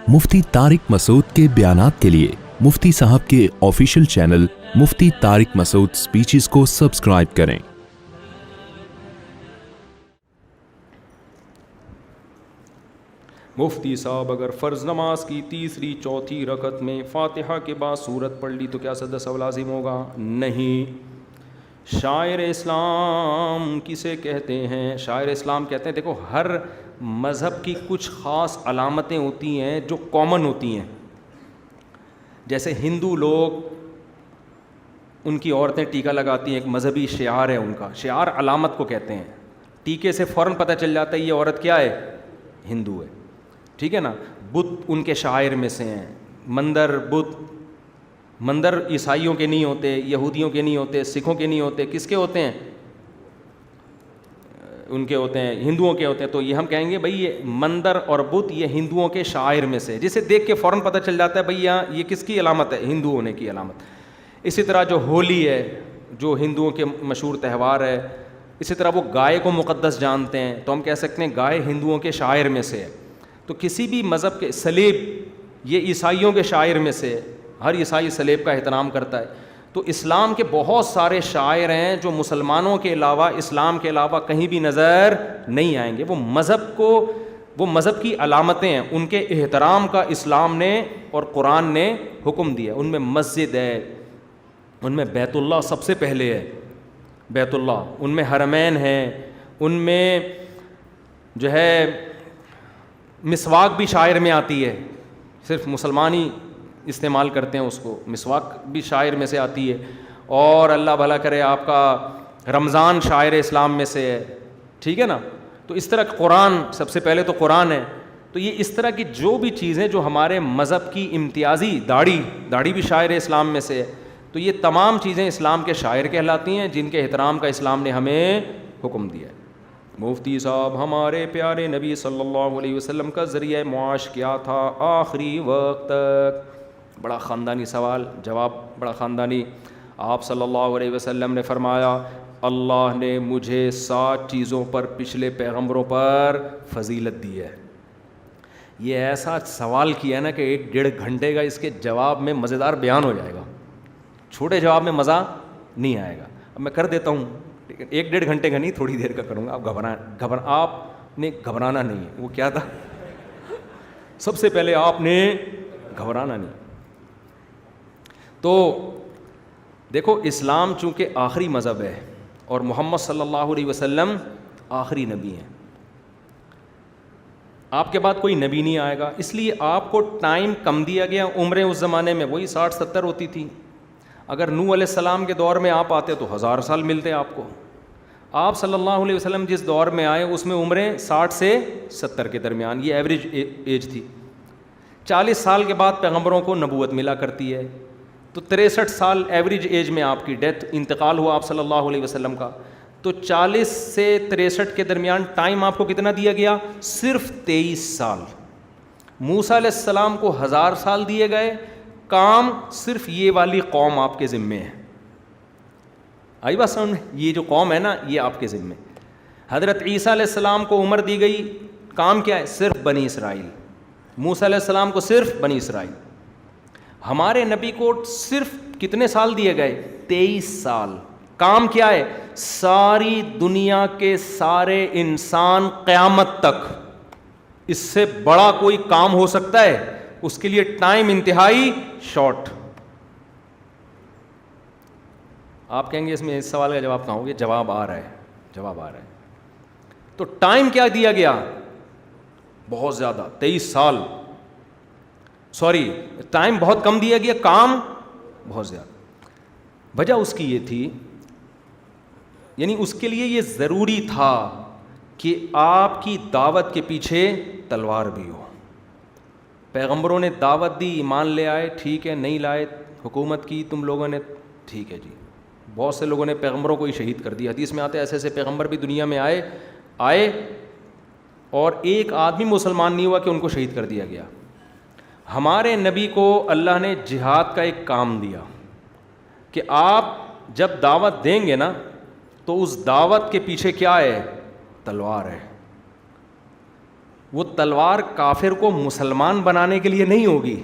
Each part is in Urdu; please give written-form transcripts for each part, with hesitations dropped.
مفتی طارق مسعود کے بیانات کے لیے مفتی صاحب کے آفیشیل چینل مفتی طارق مسعود سپیچز کو سبسکرائب کریں۔ مفتی صاحب اگر فرض نماز کی تیسری چوتھی رکعت میں فاتحہ کے بعد سورت پڑھ لی تو کیا سجدہ سہو لازم ہوگا؟ نہیں۔ شاعر اسلام کسے کہتے ہیں؟ شاعر اسلام کہتے ہیں دیکھو ہر مذہب کی کچھ خاص علامتیں ہوتی ہیں جو کامن ہوتی ہیں۔ جیسے ہندو لوگ ان کی عورتیں ٹیکا لگاتی ہیں، ایک مذہبی شعار ہے ان کا، شعار علامت کو کہتے ہیں۔ ٹیکے سے فوراً پتہ چل جاتا ہے یہ عورت کیا ہے، ہندو ہے، ٹھیک ہے نا۔ بت ان کے شاعر میں سے ہیں، مندر عیسائیوں کے نہیں ہوتے، یہودیوں کے نہیں ہوتے، سکھوں کے نہیں ہوتے، کس کے ہوتے ہیں؟ ان کے ہوتے ہیں، ہندوؤں کے ہوتے ہیں۔ تو یہ ہم کہیں گے بھائی یہ مندر اور بت یہ ہندوؤں کے شاعر میں سے، جسے دیکھ کے فوراً پتہ چل جاتا ہے بھائی یہاں یہ کس کی علامت ہے، ہندو ہونے کی علامت۔ اسی طرح جو ہولی ہے جو ہندوؤں کے مشہور تہوار ہے، اسی طرح وہ گائے کو مقدس جانتے ہیں، تو ہم کہہ سکتے ہیں گائے ہندوؤں کے شاعر میں سے ہے۔ تو کسی بھی مذہب کے سلیب یہ عیسائیوں کے شاعر میں سے، ہر عیسائی سلیب کا احترام کرتا ہے۔ تو اسلام کے بہت سارے شاعر ہیں جو مسلمانوں کے علاوہ، اسلام کے علاوہ کہیں بھی نظر نہیں آئیں گے۔ وہ مذہب کی علامتیں ہیں، ان کے احترام کا اسلام نے اور قرآن نے حکم دیا۔ ان میں مسجد ہے، ان میں بیت اللہ سب سے پہلے ہے، بیت اللہ، ان میں حرمین ہیں، ان میں جو ہے مسواک بھی شاعر میں آتی ہے، صرف مسلمان ہی استعمال کرتے ہیں اس کو، مسواک بھی شاعر میں سے آتی ہے۔ اور اللہ بھلا کرے آپ کا رمضان شاعر اسلام میں سے ہے، ٹھیک ہے نا۔ تو اس طرح قرآن سب سے پہلے تو قرآن ہے۔ تو یہ اس طرح کی جو بھی چیزیں جو ہمارے مذہب کی امتیازی، داڑھی بھی شاعر اسلام میں سے ہے، تو یہ تمام چیزیں اسلام کے شاعر کہلاتی ہیں جن کے احترام کا اسلام نے ہمیں حکم دیا ہے۔ مفتی صاحب ہمارے پیارے نبی صلی اللہ علیہ وسلم کا ذریعہ معاش کیا تھا آخری وقت تک؟ بڑا خاندانی سوال، جواب بڑا خاندانی۔ آپ صلی اللہ علیہ وسلم نے فرمایا اللہ نے مجھے 7 چیزوں پر پچھلے پیغمبروں پر فضیلت دی ہے۔ یہ ایسا سوال کیا ہے نا کہ 1.5 گھنٹے کا اس کے جواب میں مزیدار بیان ہو جائے گا، چھوٹے جواب میں مزہ نہیں آئے گا۔ اب میں کر دیتا ہوں، 1.5 گھنٹے کا نہیں، تھوڑی دیر کا کروں گا۔ آپ نے گھبرانا نہیں ہے۔ وہ کیا تھا؟ سب سے پہلے آپ نے گھبرانا نہیں۔ تو دیکھو اسلام چونکہ آخری مذہب ہے اور محمد صلی اللہ علیہ وسلم آخری نبی ہیں، آپ کے بعد کوئی نبی نہیں آئے گا، اس لیے آپ کو ٹائم کم دیا گیا۔ عمریں اس زمانے میں وہی 60-70 ہوتی تھی۔ اگر نوح علیہ السلام کے دور میں آپ آتے تو 1000 سال ملتے آپ کو۔ آپ صلی اللہ علیہ وسلم جس دور میں آئے اس میں عمریں 60 سے 70 کے درمیان، یہ ایوریج ایج تھی۔ 40 سال کے بعد پیغمبروں کو نبوت ملا کرتی ہے، تو 63 سال ایوریج ایج میں آپ کی ڈیتھ، انتقال ہوا آپ صلی اللہ علیہ وسلم کا۔ تو 40 سے 63 کے درمیان ٹائم آپ کو کتنا دیا گیا؟ صرف 23 سال۔ موسیٰ علیہ السلام کو 1000 سال دیے گئے، کام صرف یہ والی قوم آپ کے ذمے ہے۔ آئی بات سمجھ میں؟ یہ جو قوم ہے نا یہ آپ کے ذمے۔ حضرت عیسیٰ علیہ السلام کو عمر دی گئی، کام کیا ہے؟ صرف بنی اسرائیل۔ موسیٰ علیہ السلام کو صرف بنی اسرائیل۔ ہمارے نبی کو صرف کتنے سال دیے گئے؟ 23 سال۔ کام کیا ہے؟ ساری دنیا کے سارے انسان قیامت تک، اس سے بڑا کوئی کام ہو سکتا ہے؟ اس کے لیے ٹائم انتہائی شارٹ۔ آپ کہیں گے اس میں اس سوال کا جواب کہاں ہوگا؟ جواب آ رہا ہے۔ تو ٹائم کیا دیا گیا؟ بہت زیادہ، 23 سال، ٹائم بہت کم دیا گیا، کام بہت زیادہ۔ وجہ اس کی یہ تھی، یعنی اس کے لیے یہ ضروری تھا کہ آپ کی دعوت کے پیچھے تلوار بھی ہو۔ پیغمبروں نے دعوت دی، ایمان لے آئے، ٹھیک ہے، نہیں لائے، حکومت کی تم لوگوں نے، ٹھیک ہے جی۔ بہت سے لوگوں نے پیغمبروں کو ہی شہید کر دیا۔ حدیث میں آتے ہیں ایسے ایسے پیغمبر بھی دنیا میں آئے اور ایک آدمی مسلمان نہیں ہوا کہ ان کو شہید کر دیا گیا۔ ہمارے نبی کو اللہ نے جہاد کا ایک کام دیا کہ آپ جب دعوت دیں گے نا تو اس دعوت کے پیچھے کیا ہے؟ تلوار ہے۔ وہ تلوار کافر کو مسلمان بنانے کے لیے نہیں ہوگی.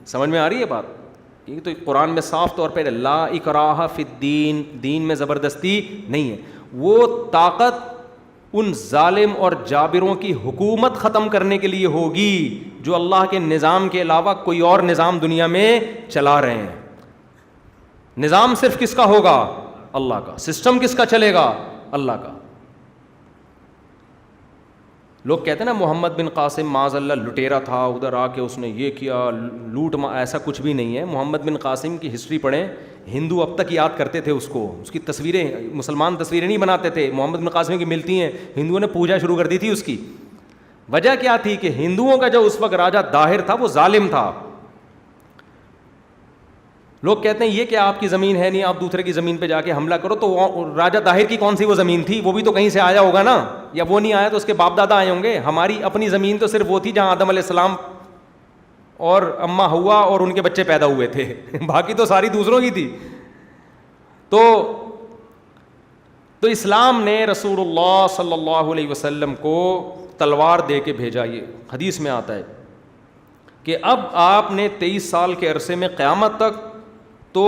سمجھ میں آ رہی ہے بات؟ یہ تو قرآن میں صاف طور پہ لا اکراہ فی الدین، دین میں زبردستی نہیں ہے. وہ طاقت ان ظالم اور جابروں کی حکومت ختم کرنے کے لیے ہوگی جو اللہ کے نظام کے علاوہ کوئی اور نظام دنیا میں چلا رہے ہیں. نظام صرف کس کا ہوگا؟ اللہ کا. سسٹم کس کا چلے گا؟ اللہ کا. لوگ کہتے ہیں نا محمد بن قاسم معاذ اللہ لٹیرا تھا، ادھر آ کے اس نے یہ کیا لوٹ، ایسا کچھ بھی نہیں ہے. محمد بن قاسم کی ہسٹری پڑھیں، ہندو اب تک یاد کرتے تھے اس کو، اس کی تصویریں، مسلمان تصویریں نہیں بناتے تھے، محمد بن قاسم کی ملتی ہیں، ہندوؤں نے پوجا شروع کر دی تھی اس کی. وجہ کیا تھی کہ ہندوؤں کا جو اس وقت راجہ داہر تھا وہ ظالم تھا. لوگ کہتے ہیں یہ کہ آپ کی زمین ہے نہیں، آپ دوسرے کی زمین پہ جا کے حملہ کرو. تو راجہ داہر کی کون سی وہ زمین تھی؟ وہ بھی تو کہیں سے آیا ہوگا نا، یا وہ نہیں آیا تو اس کے باپ دادا آئے ہوں گے. ہماری اپنی زمین تو صرف وہ تھی جہاں آدم علیہ السلام اور اماں حوا اور ان کے بچے پیدا ہوئے تھے، باقی تو ساری دوسروں کی تھی. تو اسلام نے رسول اللہ صلی اللہ علیہ وسلم کو تلوار دے کے بھیجا. یہ حدیث میں آتا ہے کہ اب آپ نے 23 سال کے عرصے میں قیامت تک، تو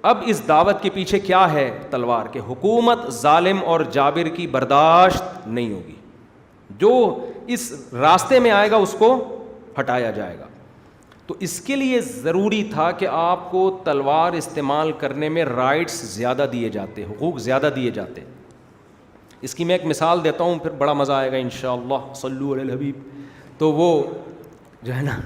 اب اس دعوت کے پیچھے کیا ہے؟ تلوار. کہ حکومت ظالم اور جابر کی برداشت نہیں ہوگی، جو اس راستے میں آئے گا اس کو ہٹایا جائے گا. تو اس کے لیے ضروری تھا کہ آپ کو تلوار استعمال کرنے میں رائٹس زیادہ دیے جاتے، حقوق زیادہ دیے جاتے. اس کی میں ایک مثال دیتا ہوں، پھر بڑا مزہ آئے گا انشاءاللہ. صلو علی الحبیب. تو وہ جو ہے نا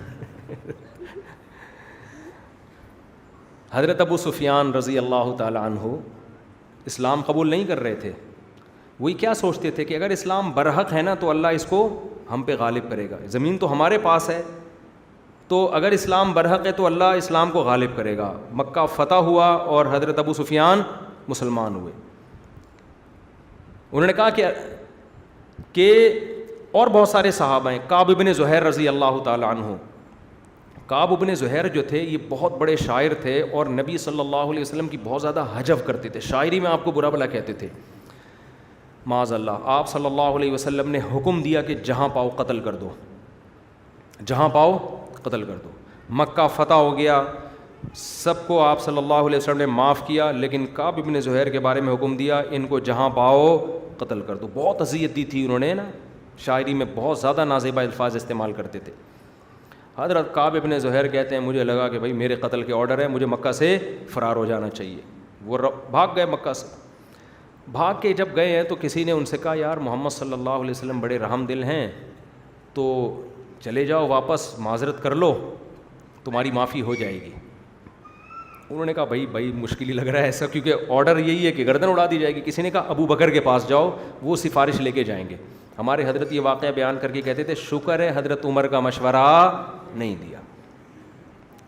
حضرت ابو سفیان رضی اللہ تعالی عنہ اسلام قبول نہیں کر رہے تھے. وہی کیا سوچتے تھے کہ اگر اسلام برحق ہے نا تو اللہ اس کو ہم پہ غالب کرے گا، زمین تو ہمارے پاس ہے، تو اگر اسلام برحق ہے تو اللہ اسلام کو غالب کرے گا. مکہ فتح ہوا اور حضرت ابو سفیان مسلمان ہوئے. انہوں نے کہا کہ اور بہت سارے صحابہ ہیں. کعب بن زہیر رضی اللہ تعالی عنہ، کعب بن زہیر جو تھے یہ بہت بڑے شاعر تھے اور نبی صلی اللہ علیہ وسلم کی بہت زیادہ حجو کرتے تھے. شاعری میں آپ کو برا بھلا کہتے تھے معاذ اللہ. آپ صلی اللہ علیہ وسلم نے حکم دیا کہ جہاں پاؤ قتل کر دو، جہاں پاؤ قتل کر دو. مکہ فتح ہو گیا، سب کو آپ صلی اللہ علیہ وسلم نے معاف کیا، لیکن کعب بن زہیر کے بارے میں حکم دیا ان کو جہاں پاؤ قتل کر دو. بہت اذیت دی تھی انہوں نے نا، شاعری میں بہت زیادہ نازیبا الفاظ استعمال کرتے تھے. حضرت کعب بن زہیر کہتے ہیں مجھے لگا کہ بھائی میرے قتل کے آرڈر ہے، مجھے مکہ سے فرار ہو جانا چاہیے. وہ بھاگ گئے مکہ سے. بھاگ کے جب گئے ہیں تو کسی نے ان سے کہا یار محمد صلی اللہ علیہ وسلم بڑے رحم دل ہیں، تو چلے جاؤ واپس معذرت کر لو، تمہاری معافی ہو جائے گی. انہوں نے کہا بھائی مشکل ہی لگ رہا ہے ایسا، کیونکہ آرڈر یہی ہے کہ گردن اڑا دی جائے گی. کسی نے کہا ابو بکر کے پاس جاؤ، وہ سفارش لے کے جائیں گے. ہمارے حضرت یہ واقعہ بیان کر کے کہتے تھے شکر ہے حضرت عمر کا مشورہ نہیں دیا.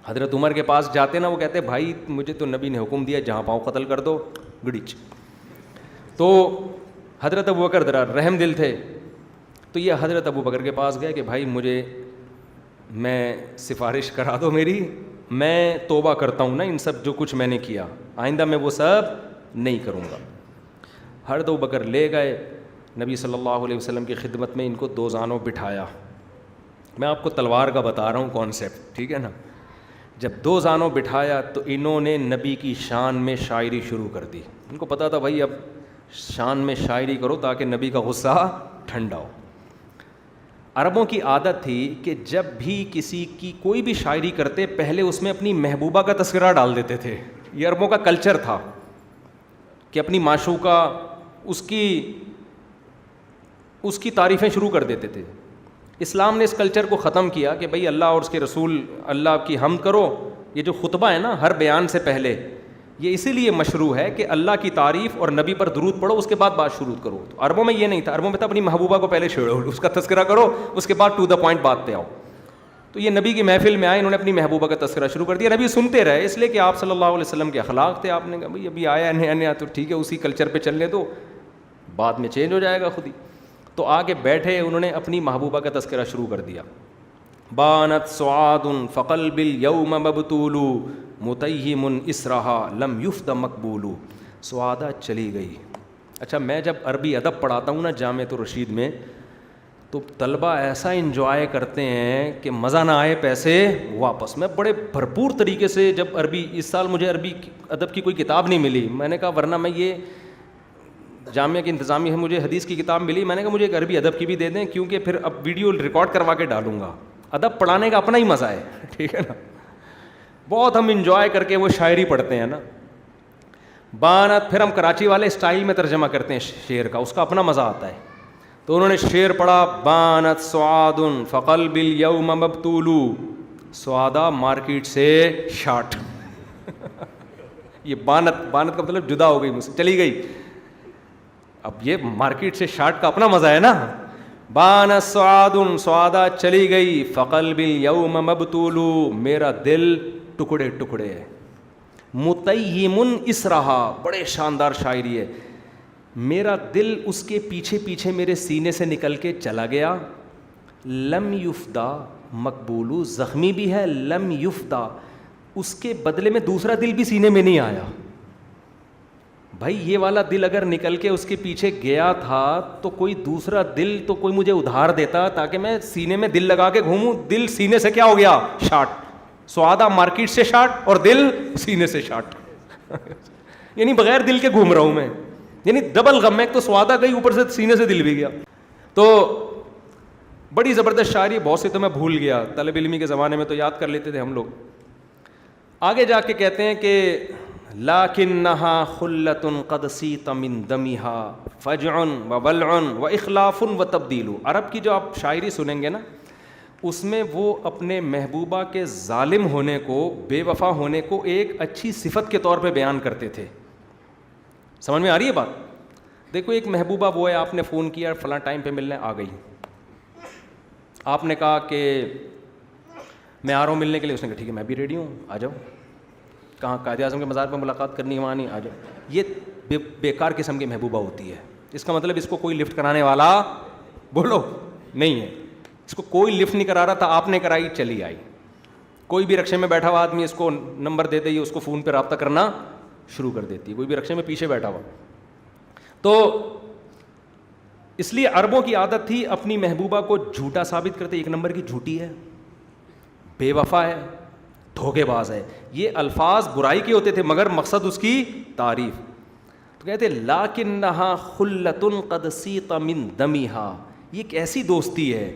حضرت عمر کے پاس جاتے نا، وہ کہتے بھائی مجھے تو نبی نے حکم دیا جہاں پاؤں قتل کر دو گڑیچ. تو حضرت ابو بکر ذرا رحم دل تھے، تو یہ حضرت ابو بکر کے پاس گئے کہ بھائی مجھے میں سفارش کرا دو میری، میں توبہ کرتا ہوں نا ان سب جو کچھ میں نے کیا، آئندہ میں وہ سب نہیں کروں گا. حضرت ابو بکر لے گئے نبی صلی اللہ علیہ وسلم کی خدمت میں، ان کو دو زانوں بٹھایا. میں آپ کو تلوار کا بتا رہا ہوں کانسیپٹ، ٹھیک ہے نا. جب دو زانوں بٹھایا تو انہوں نے نبی کی شان میں شاعری شروع کر دی. ان کو پتا تھا بھائی اب شان میں شاعری کرو تاکہ نبی کا غصہ ٹھنڈا ہو. عربوں کی عادت تھی کہ جب بھی کسی کی کوئی بھی شاعری کرتے پہلے اس میں اپنی محبوبہ کا تذکرہ ڈال دیتے تھے. یہ عربوں کا کلچر تھا کہ اپنی معشوقہ اس کی تعریفیں شروع کر دیتے تھے. اسلام نے اس کلچر کو ختم کیا کہ بھئی اللہ اور اس کے رسول اللہ کی حمد کرو. یہ جو خطبہ ہے نا ہر بیان سے پہلے، یہ اسی لیے مشروع ہے کہ اللہ کی تعریف اور نبی پر درود پڑھو، اس کے بعد بات شروع کرو. تو عربوں میں یہ نہیں تھا، عربوں میں تھا اپنی محبوبہ کو پہلے چھیڑو، اس کا تذکرہ کرو، اس کے بعد ٹو دا پوائنٹ بات پہ آؤ. تو یہ نبی کی محفل میں آئے، انہوں نے اپنی محبوبہ کا تذکرہ شروع کر دیا. نبی سنتے رہے، اس لیے کہ آپ صلی اللہ علیہ وسلم کے اخلاق تھے. آپ نے کہا بھئی ابھی آیا نیا نیا تو ٹھیک ہے اسی کلچر پہ چلنے دو، بعد میں چینج ہو جائے گا خود ہی. تو آگے بیٹھے انہوں نے اپنی محبوبہ کا تذکرہ شروع کر دیا. بانت سعاد فقلب الیوم مبتول متیہم اسرہا لم یفد مقبول. سعادہ چلی گئی. اچھا میں جب عربی ادب پڑھاتا ہوں نا جامعۃ الرشید میں، تو طلبہ ایسا انجوائے کرتے ہیں کہ مزہ نہ آئے پیسے واپس. میں بڑے بھرپور طریقے سے, جب عربی اس سال مجھے عربی ادب کی کوئی کتاب نہیں ملی, میں نے کہا ورنہ میں یہ جامعہ کی انتظامیہ ہے, مجھے حدیث کی کتاب ملی, میں نے کہا مجھے ایک عربی ادب کی بھی دے دیں, کیونکہ پھر اب ویڈیو ریکارڈ کروا کے ڈالوں گا. ادب پڑھانے کا اپنا ہی مزہ ہے, ٹھیک ہے نا. بہت ہم انجوائے کر کے وہ شاعری پڑھتے ہیں نا. بانت, پھر ہم کراچی والے اسٹائل میں ترجمہ کرتے ہیں شعر کا, اس کا اپنا مزہ آتا ہے. تو انہوں نے شعر پڑھا, بانت سعاد فقلب الیوم مبتول, سعادہ مارکیٹ سے شارٹ. یہ بانت کا مطلب جدا ہو گئی مجھ سے, چلی گئی. اب یہ مارکیٹ سے شارٹ کا اپنا مزہ ہے نا. بانت سعاد, سعادہ چلی گئی, فقلب الیوم مبتول, میرا دل ٹکڑے ٹکڑے ہے. متیم اسرہا, بڑے شاندار شاعری ہے. میرا دل اس کے پیچھے پیچھے میرے سینے سے نکل کے چلا گیا. لم یفدا مقبول, زخمی بھی ہے, لم یفدا, اس کے بدلے میں دوسرا دل بھی سینے میں نہیں آیا. بھائی یہ والا دل اگر نکل کے اس کے پیچھے گیا تھا تو کوئی دوسرا دل تو کوئی مجھے ادھار دیتا تاکہ میں سینے میں دل لگا کے گھوموں. دل سینے سے کیا ہو گیا, شارٹ. سعادہ مارکیٹ سے شارٹ اور دل سینے سے شارٹ. یعنی بغیر دل کے گھوم رہا ہوں میں, یعنی ڈبل غم ہے. ایک تو سعادہ گئی, اوپر سے سینے سے دل بھی گیا. تو بڑی زبردست شاعری, بہت سے تو میں بھول گیا, طالب علمی کے زمانے میں تو یاد کر لیتے تھے ہم لوگ. آگے جا کے کہتے ہیں کہ لکنھا خلۃ قد سیت من دمھا فجع وولع واخلاف وتبدیل. عرب کی جو آپ شاعری سنیں گے نا, اس میں وہ اپنے محبوبہ کے ظالم ہونے کو, بے وفا ہونے کو ایک اچھی صفت کے طور پہ بیان کرتے تھے. سمجھ میں آ رہی ہے بات؟ دیکھو ایک محبوبہ وہ ہے, آپ نے فون کیا فلاں ٹائم پہ ملنے, آ گئی. آپ نے کہا کہ میں آ رہا ہوں ملنے کے لیے, اس نے کہا ٹھیک ہے میں بھی ریڈی ہوں, آ جاؤ. کہاں قائد اعظم کے مزار پہ ملاقات کرنی ہے, وہاں نہیں, آ جاؤ. یہ بیکار قسم کی محبوبہ ہوتی ہے. اس کا مطلب اس کو کوئی لفٹ کرانے والا بولو نہیں ہے. اس کو کوئی لفٹ نہیں کرا رہا تھا, آپ نے کرائی, چلی آئی. کوئی بھی رکشے میں بیٹھا ہوا آدمی اس کو نمبر دے دے, اس کو فون پہ رابطہ کرنا شروع کر دیتی ہے. کوئی بھی رکشے میں پیچھے بیٹھا ہوا. تو اس لیے عربوں کی عادت تھی اپنی محبوبہ کو جھوٹا ثابت کرتے. ایک نمبر کی جھوٹی ہے, بے وفا ہے, دھوکے باز ہے. یہ الفاظ برائی کے ہوتے تھے مگر مقصد اس کی تعریف. تو کہتے لاکنھا خلۃ قد سیت من دمھا, یہ ایک ایسی دوستی ہے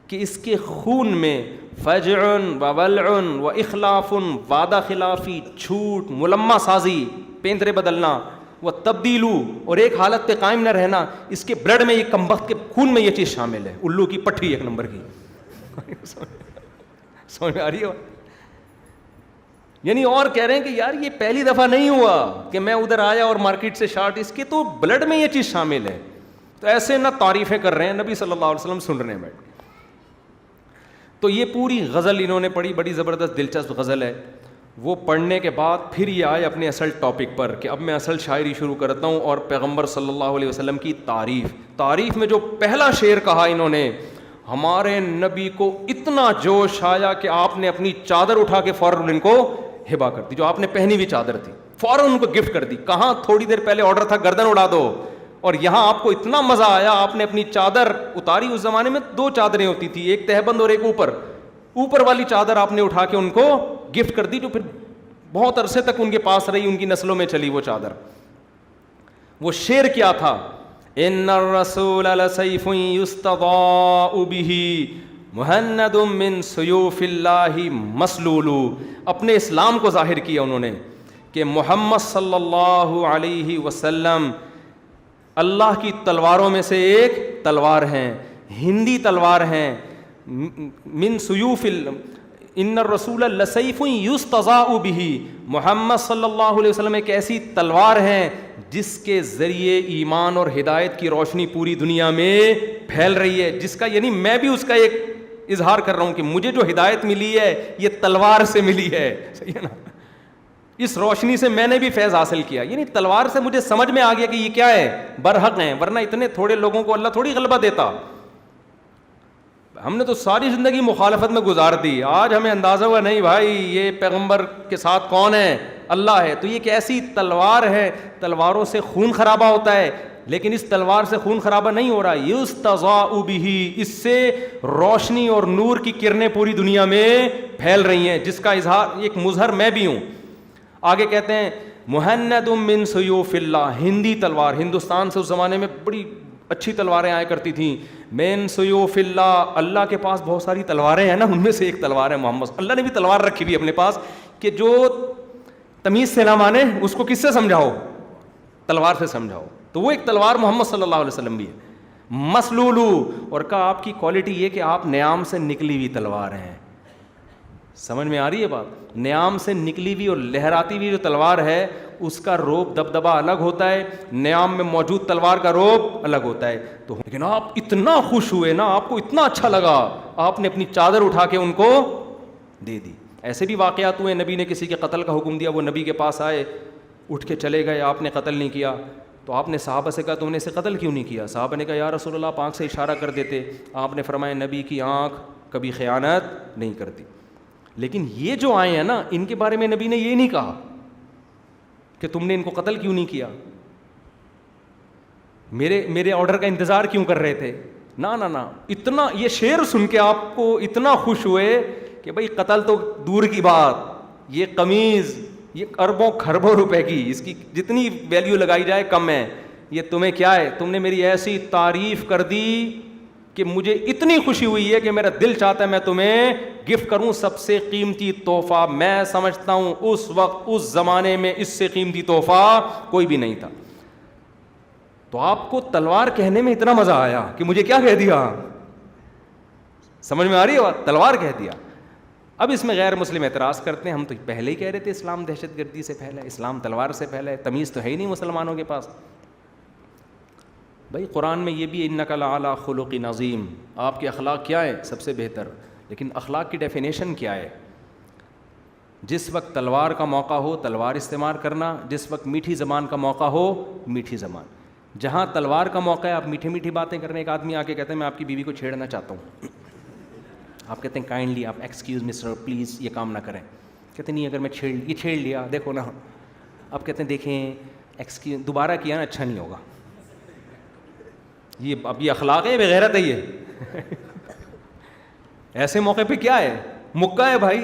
کہ اس کے خون میں فجع وولع واخلاف, وعدہ خلافی, جھوٹ, ملمہ سازی, پینترے بدلنا, وہ تبدیلو, اور ایک حالت پہ قائم نہ رہنا. اس کے بلڈ میں, یہ کمبخت کے خون میں یہ چیز شامل ہے. الو کی پٹھی ایک نمبر کی. سمجھ میں آ رہی ہے؟ یعنی اور کہہ رہے ہیں کہ یار یہ پہلی دفعہ نہیں ہوا کہ میں ادھر آیا اور مارکیٹ سے شارٹ, اس کے تو بلڈ میں یہ چیز شامل ہے. تو ایسے نہ تعریفیں کر رہے ہیں, نبی صلی اللہ علیہ وسلم سن رہے ہیں بیٹھ. تو یہ پوری غزل انہوں نے پڑھی, بڑی زبردست دلچسپ غزل ہے. وہ پڑھنے کے بعد پھر یہ آئے اپنے اصل ٹاپک پر کہ اب میں اصل شاعری شروع کرتا ہوں, اور پیغمبر صلی اللہ علیہ وسلم کی تعریف میں جو پہلا شعر کہا انہوں نے, ہمارے نبی کو اتنا جوش آیا کہ آپ نے اپنی چادر اٹھا کے فوراً ان کو ہبا کر دی. جو آپ نے پہنی ہوئی چادر تھی فوراً ان کو گفٹ کر دی. کہاں تھوڑی دیر پہلے آرڈر تھا گردن اڑا دو, اور یہاں آپ کو اتنا مزہ آیا آپ نے اپنی چادر اتاری. اس زمانے میں 2 چادریں ہوتی تھی, ایک تہبند اور ایک اوپر والی چادر آپ نے اٹھا کے ان کو گفٹ کر دی, جو پھر بہت عرصے تک ان کے پاس رہی, ان کی نسلوں میں چلی وہ چادر. وہ شعر کیا تھا, ان الرسول لسیف یستضاء بہ مہند من سیوف اللہ مسلول. اپنے اسلام کو ظاہر کیا انہوں نے کہ محمد صلی اللہ علیہ وسلم اللہ کی تلواروں میں سے ایک تلوار ہیں, ہندی تلوار ہیں. من سیوف ان الرسول لسیف یستضاء بہ, محمد صلی اللہ علیہ وسلم ایک ایسی تلوار ہیں جس کے ذریعے ایمان اور ہدایت کی روشنی پوری دنیا میں پھیل رہی ہے. جس کا یعنی میں بھی اس کا ایک اظہار کر رہا ہوں کہ مجھے جو ہدایت ملی ہے یہ تلوار سے ملی ہے, صحیح ہے نا. اس روشنی سے میں نے بھی فیض حاصل کیا, یعنی تلوار سے مجھے سمجھ میں آ گیا کہ یہ کیا ہے, برحق ہیں. ورنہ اتنے تھوڑے لوگوں کو اللہ تھوڑی غلبہ دیتا. ہم نے تو ساری زندگی مخالفت میں گزار دی, آج ہمیں اندازہ ہوا نہیں بھائی یہ پیغمبر کے ساتھ کون ہے, اللہ ہے. تو یہ ایک ایسی تلوار ہے, تلواروں سے خون خرابہ ہوتا ہے, لیکن اس تلوار سے خون خرابہ نہیں ہو رہا. یستضاء بہ, اس سے روشنی اور نور کی کرنیں پوری دنیا میں پھیل رہی ہیں, جس کا اظہار ایک مظہر میں بھی ہوں. آگے کہتے ہیں مہند من سیوف اللہ, ہندی تلوار, ہندوستان سے اس زمانے میں بڑی اچھی تلواریں آیا کرتی تھیں. من سیوف اللہ, اللہ کے پاس بہت ساری تلواریں ہیں نا, ان میں سے ایک تلوار ہے محمد. اللہ نے بھی تلوار رکھی ہوئی اپنے پاس کہ جو تمیز سے نہ مانے اس کو کس سے سمجھاؤ, تلوار سے سمجھاؤ. تو وہ ایک تلوار محمد صلی اللہ علیہ وسلم بھی ہے. مسلولو, اور کہا آپ کی کوالٹی یہ کہ آپ نیام سے نکلی ہوئی تلوار ہیں. سمجھ میں آ رہی ہے بات؟ نیام سے نکلی ہوئی اور لہراتی ہوئی جو تلوار ہے اس کا روب دبدبہ الگ ہوتا ہے, نیام میں موجود تلوار کا روب الگ ہوتا ہے. تو لیکن آپ اتنا خوش ہوئے نا, آپ کو اتنا اچھا لگا, آپ نے اپنی چادر اٹھا کے ان کو دے دی. ایسے بھی واقعات ہوئے, نبی نے کسی کے قتل کا حکم دیا, وہ نبی کے پاس آئے, اٹھ کے چلے گئے, آپ نے قتل نہیں کیا. تو آپ نے صحابہ سے کہا تم نے اسے قتل کیوں نہیں کیا؟ صحابہ نے کہا یا رسول اللہ آپ آنکھ سے اشارہ کر دیتے. آپ نے فرمایا نبی کی آنکھ کبھی خیانت نہیں کرتی. لیکن یہ جو آئے ہیں نا, ان کے بارے میں نبی نے یہ نہیں کہا کہ تم نے ان کو قتل کیوں نہیں کیا, میرے آرڈر کا انتظار کیوں کر رہے تھے. نا نا نا, اتنا یہ شعر سن کے آپ کو اتنا خوش ہوئے کہ بھائی قتل تو دور کی بات, یہ قمیض یہ اربوں کھربوں روپے کی, اس کی جتنی ویلیو لگائی جائے کم ہے. یہ تمہیں کیا ہے, تم نے میری ایسی تعریف کر دی کہ مجھے اتنی خوشی ہوئی ہے کہ میرا دل چاہتا ہے میں تمہیں گفٹ کروں سب سے قیمتی تحفہ. میں سمجھتا ہوں اس وقت اس زمانے میں اس سے قیمتی تحفہ کوئی بھی نہیں تھا. تو آپ کو تلوار کہنے میں اتنا مزہ آیا کہ مجھے کیا کہہ دیا, سمجھ میں آ رہی ہے بات, تلوار کہہ دیا. اب اس میں غیر مسلم اعتراض کرتے ہیں, ہم تو پہلے ہی کہہ رہے تھے اسلام دہشت گردی سے پھیلا ہے, اسلام تلوار سے پھیلا ہے, تمیز تو ہے ہی نہیں مسلمانوں کے پاس. بھائی قرآن میں یہ بھی انک لعلی خلق عظیم, آپ کے اخلاق کیا ہے سب سے بہتر. لیکن اخلاق کی ڈیفینیشن کیا ہے؟ جس وقت تلوار کا موقع ہو تلوار استعمال کرنا, جس وقت میٹھی زبان کا موقع ہو میٹھی زبان. جہاں تلوار کا موقع ہے آپ میٹھی میٹھی باتیں کرنے. ایک آدمی آ کے کہتے ہیں میں آپ کی بیوی کو چھیڑنا چاہتا ہوں, آپ کہتے ہیں کائنڈلی آپ ایکسکیوز می سر پلیز یہ کام نہ کریں. کہتے نہیں اگر میں چھیڑ لیا دیکھو نا, اب کہتے ہیں دیکھیں ایکسکیوز دوبارہ کیا نا اچھا نہیں ہوگا. اب یہ اخلاق ہے, بغیرت ہے یہ. ایسے موقع پہ کیا ہے, مکہ ہے بھائی.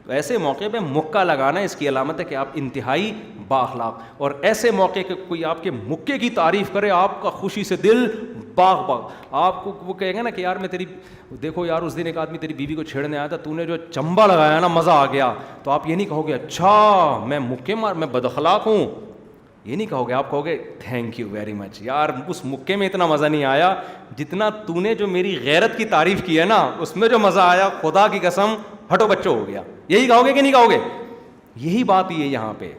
تو ایسے موقع پہ مکہ لگانا اس کی علامت ہے کہ آپ انتہائی با اخلاق. اور ایسے موقع کہ کوئی آپ کے مکے کی تعریف کرے, آپ کا خوشی سے دل باغ باغ. آپ کو وہ کہے گا نا کہ یار میں تیری دیکھو یار اس دن ایک آدمی تیری بیوی کو چھیڑنے آیا تھا, تو نے جو چمبا لگایا نا مزہ آ گیا. تو آپ یہ نہیں کہو گے اچھا میں مکے مار میں بد اخلاق ہوں, یہ نہیں کہو گے. آپ کہو گے تھینک یو ویری مچ یار, اس مکے میں اتنا مزہ نہیں آیا جتنا تو نے جو میری غیرت کی تعریف کی ہے نا, اس میں جو مزہ آیا خدا کی قسم ہٹو بچو ہو گیا. یہی کہو گے کہ نہیں کہو گے؟ یہی بات ہی ہے یہاں پہ.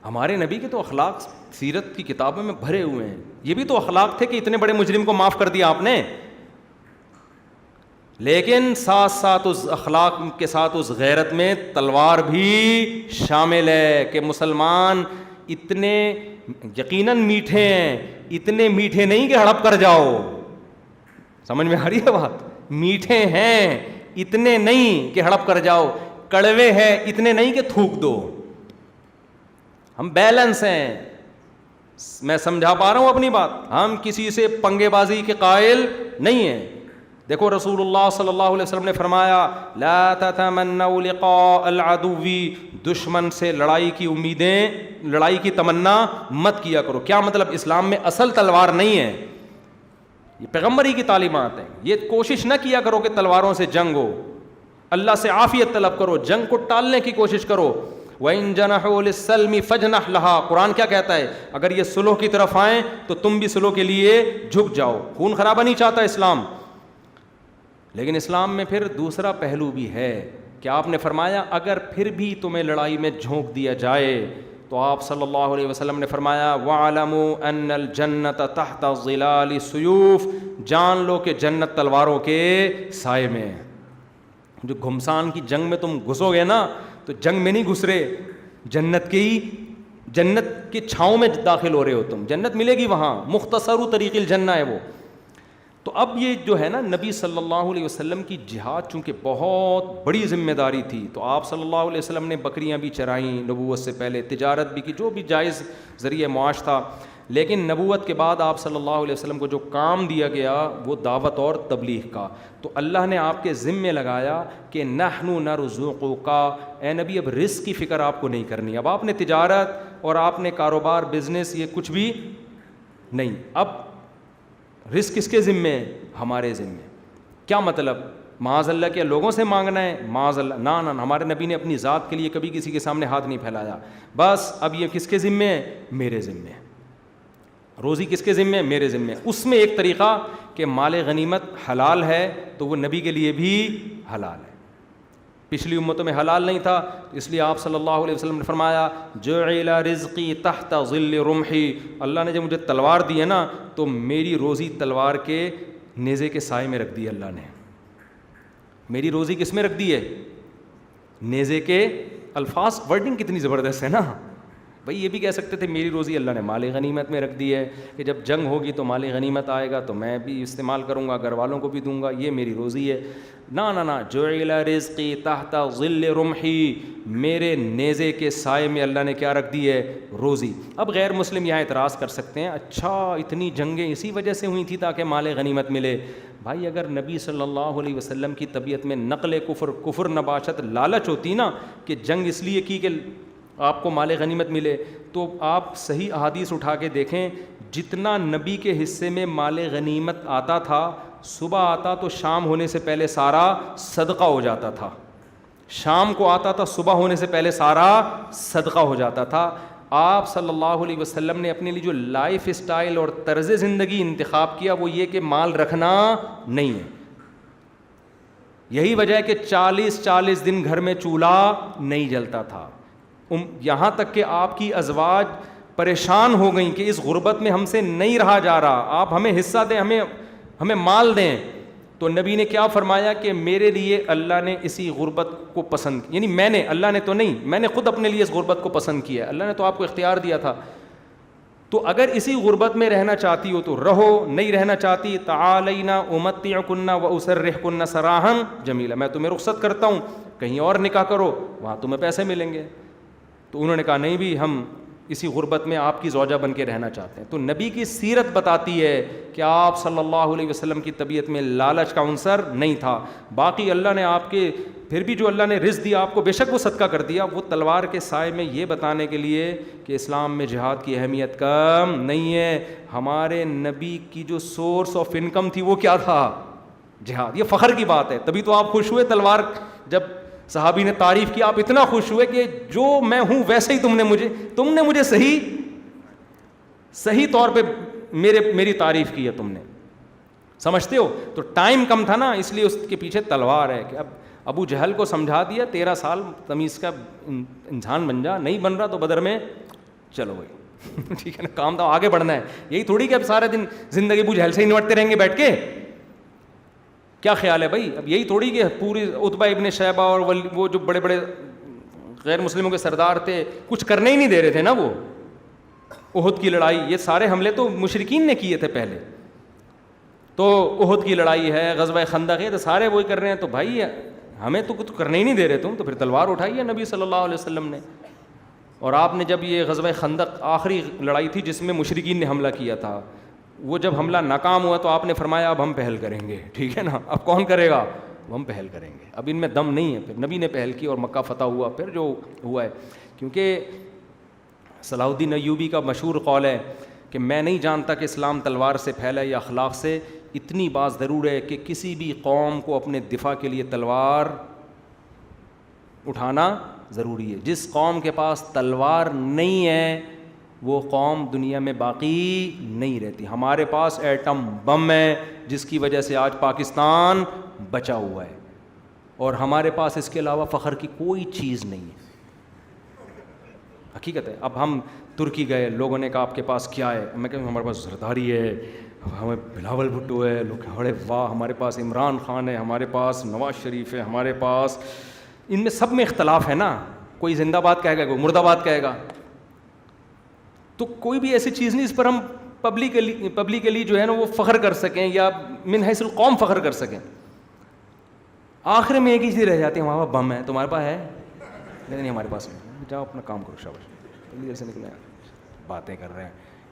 ہمارے نبی کے تو اخلاق سیرت کی کتابوں میں بھرے ہوئے ہیں. یہ بھی تو اخلاق تھے کہ اتنے بڑے مجرم کو معاف کر دیا آپ نے. لیکن ساتھ ساتھ اس اخلاق کے ساتھ اس غیرت میں تلوار بھی شامل ہے کہ مسلمان اتنے یقیناً میٹھے ہیں, اتنے میٹھے نہیں کہ ہڑپ کر جاؤ. سمجھ میں آ رہی ہے بات؟ میٹھے ہیں اتنے نہیں کہ ہڑپ کر جاؤ, کڑوے ہیں اتنے نہیں کہ تھوک دو. ہم بیلنس ہیں. میں سمجھا پا رہا ہوں اپنی بات. ہم کسی سے پنگے بازی کے قائل نہیں ہیں. دیکھو رسول اللہ صلی اللہ علیہ وسلم نے فرمایا لا تتمنوا لقاء العدو, دشمن سے لڑائی کی امیدیں لڑائی کی تمنا مت کیا کرو. کیا مطلب؟ اسلام میں اصل تلوار نہیں ہے, یہ پیغمبری کی تعلیمات ہیں. یہ کوشش نہ کیا کرو کہ تلواروں سے جنگ ہو, اللہ سے عافیت طلب کرو, جنگ کو ٹالنے کی کوشش کرو. وَإِن جَنَحُوا لِلسَّلْمِ فَاجْنَحْ لَهَا, قرآن کیا کہتا ہے؟ اگر یہ صلح کی طرف آئیں تو تم بھی صلح کے لیے جھک جاؤ. خون خرابہ نہیں چاہتا اسلام. لیکن اسلام میں پھر دوسرا پہلو بھی ہے کہ آپ نے فرمایا اگر پھر بھی تمہیں لڑائی میں جھونک دیا جائے تو آپ صلی اللہ علیہ وسلم نے فرمایا وَاعْلَمُوا أَنَّ الْجَنَّةَ تَحْتَ ظِلَالِ السُّيُوفِ, جان لو کہ جنت تلواروں کے سائے میں. جو گھمسان کی جنگ میں تم گھسو گے نا تو جنگ میں نہیں گھس رہے, جنت کی چھاؤں میں داخل ہو رہے ہو تم. جنت ملے گی وہاں, مختصر طریق الجنہ ہے وہ. تو اب یہ جو ہے نا نبی صلی اللہ علیہ وسلم کی جہاد چونکہ بہت بڑی ذمہ داری تھی, تو آپ صلی اللہ علیہ وسلم نے بکریاں بھی چرائیں نبوت سے پہلے, تجارت بھی کی, جو بھی جائز ذریعہ معاش تھا. لیکن نبوت کے بعد آپ صلی اللہ علیہ وسلم کو جو کام دیا گیا وہ دعوت اور تبلیغ کا. تو اللہ نے آپ کے ذمے لگایا کہ نحن نرزقک، اے نبی اب رزق کی فکر آپ کو نہیں کرنی. اب آپ نے تجارت اور آپ نے کاروبار بزنس یہ کچھ بھی نہیں. اب رزق کس کے ذمے ہے؟ ہمارے ذمے. کیا مطلب؟ معاذ اللہ کے لوگوں سے مانگنا ہے؟ معاذ اللہ، نہ ہمارے نبی نے اپنی ذات کے لیے کبھی کسی کے سامنے ہاتھ نہیں پھیلایا. بس اب یہ کس کے ذمے ہے؟ میرے ذمے. روزی کس کے ذمے ہے؟ میرے ذمے. اس میں ایک طریقہ کہ مال غنیمت حلال ہے تو وہ نبی کے لیے بھی حلال ہے. پچھلی امتوں میں حلال نہیں تھا، اس لیے آپ صلی اللہ علیہ وسلم نے فرمایا جعل رزقی تحت ظل رمحی، اللہ نے جب مجھے تلوار دی ہے نا تو میری روزی تلوار کے نیزے کے سائے میں رکھ دی. اللہ نے میری روزی کس میں رکھ دی ہے؟ نیزے کے. الفاظ ورڈنگ کتنی زبردست ہے نا بھائی. یہ بھی کہہ سکتے تھے میری روزی اللہ نے مال غنیمت میں رکھ دی ہے کہ جب جنگ ہوگی تو مال غنیمت آئے گا تو میں بھی استعمال کروں گا، گھر والوں کو بھی دوں گا، یہ میری روزی ہے. نہ جعل رزقی تحت ظل رمحی، میرے نیزے کے سائے میں اللہ نے کیا رکھ دی ہے؟ روزی. اب غیر مسلم یہاں اعتراض کر سکتے ہیں اچھا اتنی جنگیں اسی وجہ سے ہوئی تھی تاکہ مال غنیمت ملے. بھائی اگر نبی صلی اللہ علیہ وسلم کی طبیعت میں نقل کفر نباشت لالچ ہوتی نا کہ جنگ اس لیے کی کہ آپ کو مال غنیمت ملے، تو آپ صحیح احادیث اٹھا کے دیکھیں جتنا نبی کے حصے میں مال غنیمت آتا تھا صبح آتا تو شام ہونے سے پہلے سارا صدقہ ہو جاتا تھا. شام کو آتا تھا صبح ہونے سے پہلے سارا صدقہ ہو جاتا تھا. آپ صلی اللہ علیہ وسلم نے اپنے لیے جو لائف اسٹائل اور طرز زندگی انتخاب کیا وہ یہ کہ مال رکھنا نہیں ہے. یہی وجہ ہے کہ 40 دن گھر میں چولہا نہیں جلتا تھا. یہاں تک کہ آپ کی ازواج پریشان ہو گئیں کہ اس غربت میں ہم سے نہیں رہا جا رہا، آپ ہمیں حصہ دیں، ہمیں مال دیں. تو نبی نے کیا فرمایا کہ میرے لیے اللہ نے اسی غربت کو پسند، یعنی میں نے، اللہ نے تو نہیں، میں نے خود اپنے لیے اس غربت کو پسند کیا. اللہ نے تو آپ کو اختیار دیا تھا. تو اگر اسی غربت میں رہنا چاہتی ہو تو رہو، نہیں رہنا چاہتی تعالینا امتعکن واسرحکن سراحا جمیلا، میں تمہیں رخصت کرتا ہوں، کہیں اور نکاح کرو، وہاں تمہیں پیسے ملیں گے. تو انہوں نے کہا نہیں بھی ہم اسی غربت میں آپ کی زوجہ بن کے رہنا چاہتے ہیں. تو نبی کی سیرت بتاتی ہے کہ آپ صلی اللہ علیہ وسلم کی طبیعت میں لالچ کا عنصر نہیں تھا. باقی اللہ نے آپ کے پھر بھی جو اللہ نے رزق دیا آپ کو بے شک وہ صدقہ کر دیا، وہ تلوار کے سائے میں یہ بتانے کے لیے کہ اسلام میں جہاد کی اہمیت کم نہیں ہے. ہمارے نبی کی جو سورس آف انکم تھی وہ کیا تھا؟ جہاد. یہ فخر کی بات ہے. تبھی تو آپ خوش ہوئے تلوار جب صحابی نے تعریف کی، آپ اتنا خوش ہوئے کہ جو میں ہوں ویسے ہی تم نے مجھے صحیح طور پہ میری تعریف کی ہے تم نے. سمجھتے ہو؟ تو ٹائم کم تھا نا اس لیے اس کے پیچھے تلوار ہے کہ اب ابو جہل کو سمجھا دیا 13 سال تمیز کا انسان بن جا، نہیں بن رہا تو بدر میں چلو بھائی ٹھیک ہے نا، کام تو آگے بڑھنا ہے. یہی تھوڑی کہ اب سارے دن زندگی ابو جہل سے ہی نمٹتے رہیں گے بیٹھ کے. کیا خیال ہے بھائی؟ اب یہی تھوڑی کہ پوری عتبہ ابن شیبہ اور وہ جو بڑے بڑے غیر مسلموں کے سردار تھے کچھ کرنے ہی نہیں دے رہے تھے نا. وہ احد کی لڑائی، یہ سارے حملے تو مشرکین نے کیے تھے پہلے. تو احد کی لڑائی ہے، غزوہ خندق ہے، تو سارے وہی کر رہے ہیں. تو بھائی ہمیں تو کچھ کرنے ہی نہیں دے رہے تم، تو پھر تلوار اٹھائی ہے نبی صلی اللہ علیہ وسلم نے. اور آپ نے جب یہ غزوہ خندق آخری لڑائی تھی جس میں مشرکین نے حملہ کیا تھا، وہ جب حملہ ناکام ہوا تو آپ نے فرمایا اب ہم پہل کریں گے. ٹھیک ہے نا، اب کون کرے گا؟ ہم پہل کریں گے. اب ان میں دم نہیں ہے. پھر نبی نے پہل کی اور مکہ فتح ہوا. پھر جو ہوا ہے، کیونکہ صلاح الدین ایوبی کا مشہور قول ہے کہ میں نہیں جانتا کہ اسلام تلوار سے پھیلا یا اخلاق سے. اتنی بات ضرور ہے کہ کسی بھی قوم کو اپنے دفاع کے لیے تلوار اٹھانا ضروری ہے. جس قوم کے پاس تلوار نہیں ہے وہ قوم دنیا میں باقی نہیں رہتی. ہمارے پاس ایٹم بم ہے جس کی وجہ سے آج پاکستان بچا ہوا ہے، اور ہمارے پاس اس کے علاوہ فخر کی کوئی چیز نہیں ہے. حقیقت ہے. اب ہم ترکی گئے، لوگوں نے کہا آپ کے پاس کیا ہے؟ میں کہوں ہمارے پاس زرداری ہے، ہمیں بلاول بھٹو ہے. لوگ بڑے واہ، ہمارے پاس عمران خان ہے، ہمارے پاس نواز شریف ہے، ہمارے پاس. ان میں سب میں اختلاف ہے نا. کوئی زندہ باد کہے گا، کوئی مردہ باد کہے گا. تو کوئی بھی ایسی چیز نہیں اس پر ہم پبلکلی جو ہے نا وہ فخر کر سکیں یا من حیث القوم فخر کر سکیں. آخر میں ایک ہی چیز رہ جاتی ہے، ہمارے پاس بم ہے. تمہارے پاس ہے؟ نہیں ہمارے پاس نہیں. جاؤ اپنا کام کرو، شاباش. جلدی سے نکلے، باتیں کر رہے ہیں.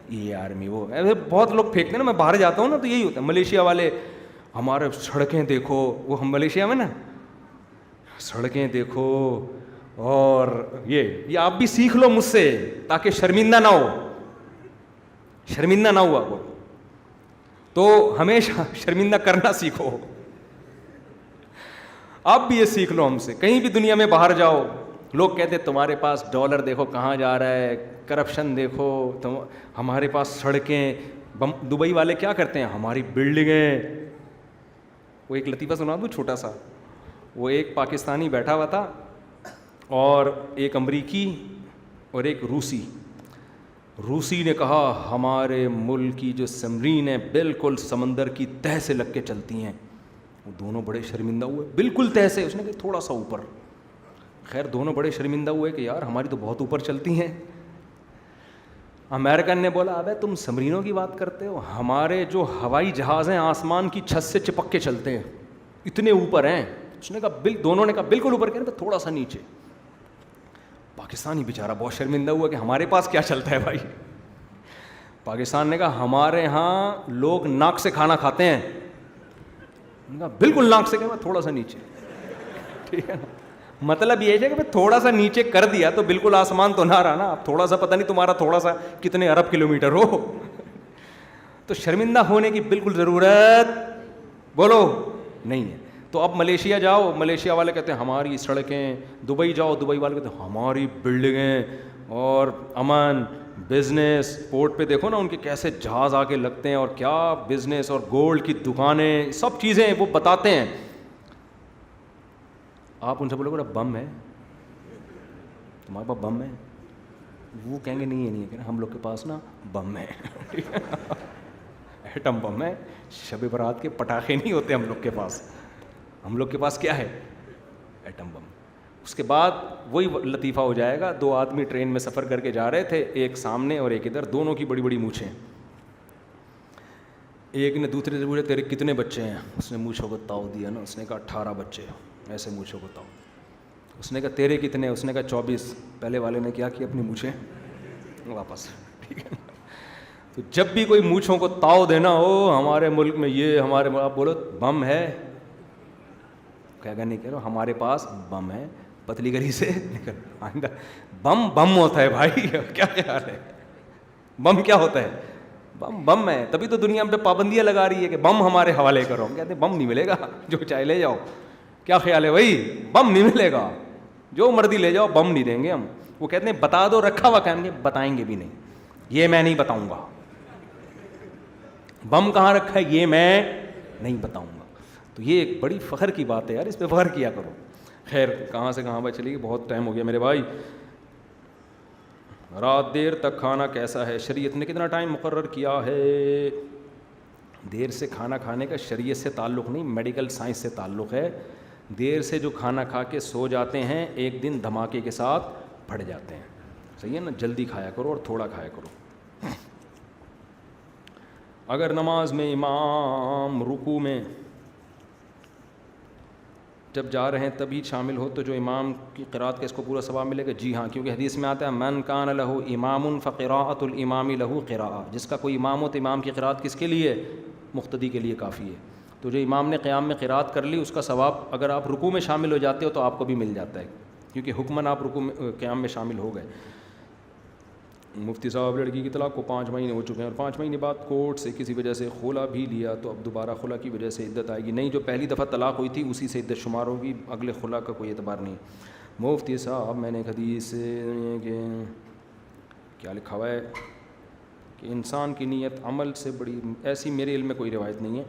یہ آرمی وہ ایسے بہت لوگ پھینکتے ہیں نا. میں باہر جاتا ہوں نا تو یہی ہوتا ہے, ملیشیا والے ہمارے سڑکیں دیکھو, وہ ہم ملیشیا میں نا سڑکیں دیکھو, اور یہ آپ بھی سیکھ لو مجھ سے تاکہ شرمندہ نہ ہو, شرمندہ نہ ہوا وہ, تو ہمیشہ شرمندہ کرنا سیکھو. آپ بھی یہ سیکھ لو ہم سے. کہیں بھی دنیا میں باہر جاؤ, لوگ کہتے ہیں تمہارے پاس ڈالر دیکھو کہاں جا رہا ہے, کرپشن دیکھو, ہمارے پاس سڑکیں. دبئی والے کیا کرتے ہیں, ہماری بلڈنگیں. وہ ایک لطیفہ سنا دوں چھوٹا سا. وہ ایک پاکستانی بیٹھا ہوا تھا اور ایک امریکی اور ایک روسی نے کہا ہمارے ملک کی جو سمرین ہیں بالکل سمندر کی تہہ سے لگ کے چلتی ہیں. وہ دونوں بڑے شرمندہ ہوئے, بالکل تہہ سے, اس نے کہا تھوڑا سا اوپر. خیر دونوں بڑے شرمندہ ہوئے کہ یار ہماری تو بہت اوپر چلتی ہیں. امریکن نے بولا ابے تم سمرینوں کی بات کرتے ہو, ہمارے جو ہوائی جہاز ہیں آسمان کی چھت سے چپک کے چلتے ہیں, اتنے اوپر ہیں. اس نے کہا دونوں نے کہا بالکل اوپر, کہنے کا تھوڑا سا نیچے. پاکستانی بیچارہ بہت شرمندہ ہوا کہ ہمارے پاس کیا چلتا ہے بھائی. پاکستان نے کہا ہمارے ہاں لوگ ناک سے کھانا کھاتے ہیں. کہا بالکل ناک سے, کہا تھوڑا سا نیچے. ٹھیک ہے نا, مطلب یہ ہے کہ تھوڑا سا نیچے کر دیا تو بالکل آسمان تو نہ رہا نا. اب تھوڑا سا پتہ نہیں تمہارا تھوڑا سا کتنے ارب کلومیٹر ہو. تو شرمندہ ہونے کی بالکل ضرورت بولو نہیں ہے. تو اب ملیشیا جاؤ, ملیشیا والے کہتے ہیں ہماری سڑکیں. دبئی جاؤ, دبئی والے کہتے ہیں ہماری بلڈنگیں اور امن بزنس. پورٹ پہ دیکھو نا ان کے کیسے جہاز آ کے لگتے ہیں اور کیا بزنس اور گولڈ کی دکانیں, سب چیزیں وہ بتاتے ہیں. آپ ان سے بولو گے بم ہے, تمہارے پاس بم ہے, وہ کہیں گے نہیں ہے, نہیں ہے, کہ ہم لوگ کے پاس نا بم ہے, ایٹم بم ہے. شب برات کے پٹاخے نہیں ہوتے ہم لوگ کے پاس, ہم لوگ کے پاس کیا ہے, ایٹم بم. اس کے بعد وہی لطیفہ ہو جائے گا. 2 آدمی ٹرین میں سفر کر کے جا رہے تھے, ایک سامنے اور ایک ادھر, دونوں کی بڑی بڑی مونچھیں. ایک نے دوسرے سے پوچھا تیرے کتنے بچے ہیں, اس نے مونچھوں کو تاؤ دیا نا, اس نے کہا 18 بچے, ایسے مونچھوں کو تاؤ. اس نے کہا تیرے کتنے, اس نے کہا 24. پہلے والے نے کیا کیا, اپنی مونچھیں واپس. ٹھیک ہے, تو جب بھی کوئی مونچھوں کو تاؤ دینا ہو ہمارے ملک میں یہ ہمارے, آپ بولو بم ہے, کہہ گا نہیں کہہ رہا ہمارے پاس بم ہے. پتلی گلی سے نکل آئندہ, بم ہوتا ہے بھائی, کیا خیال ہے, بم کیا ہوتا ہے, بم ہے. تبھی تو دنیا پہ پابندیاں لگا رہی ہے کہ بم ہمارے حوالے کرو. ہم کہتے ہیں بم نہیں ملے گا, جو چاہے لے جاؤ. کیا خیال ہے بھائی, بم نہیں ملے گا, جو مرضی لے جاؤ, بم نہیں دیں گے ہم. وہ کہتے ہیں بتا دو, رکھا ہوا, کہیں گے بتائیں گے بھی نہیں, یہ میں نہیں بتاؤں گا. بم کہاں رکھا ہے یہ میں نہیں بتاؤں گا. تو یہ ایک بڑی فخر کی بات ہے یار, اس پہ فخر کیا کرو. خیر کہاں سے کہاں پہ چلی گئی, بہت ٹائم ہو گیا میرے بھائی. رات دیر تک کھانا کیسا ہے, شریعت نے کتنا ٹائم مقرر کیا ہے. دیر سے کھانا کھانے کا شریعت سے تعلق نہیں, میڈیکل سائنس سے تعلق ہے. دیر سے جو کھانا کھا کے سو جاتے ہیں ایک دن دھماکے کے ساتھ پھٹ جاتے ہیں. صحیح ہے نا, جلدی کھایا کرو اور تھوڑا کھایا کرو. اگر نماز میں امام رکوع میں جب جا رہے ہیں تبھی شامل ہو تو جو امام کی قرات کا اس کو پورا ثواب ملے گا. جی ہاں, کیونکہ حدیث میں آتا ہے من کان لہ امام فقراءۃ الامام لہ قراءۃ, جس کا کوئی امام ہو تو امام کی قرات کس کے لیے, مقتدی کے لیے کافی ہے. تو جو امام نے قیام میں قرات کر لی اس کا ثواب اگر آپ رکوع میں شامل ہو جاتے ہو تو آپ کو بھی مل جاتا ہے, کیونکہ حکماً آپ رکوع میں قیام میں شامل ہو گئے. مفتی صاحب لڑکی کی طلاق کو 5 مہینے ہو چکے ہیں اور 5 مہینے بعد کورٹ سے کسی وجہ سے خلا بھی لیا تو اب دوبارہ خلا کی وجہ سے عدت آئے گی. نہیں, جو پہلی دفعہ طلاق ہوئی تھی اسی سے عدت شمار ہوگی, اگلے خلا کا کوئی اعتبار نہیں. مفتی صاحب میں نے ایک حدیث کہ کیا لکھا ہوا ہے کہ انسان کی نیت عمل سے بڑی, ایسی میرے علم میں کوئی روایت نہیں ہے.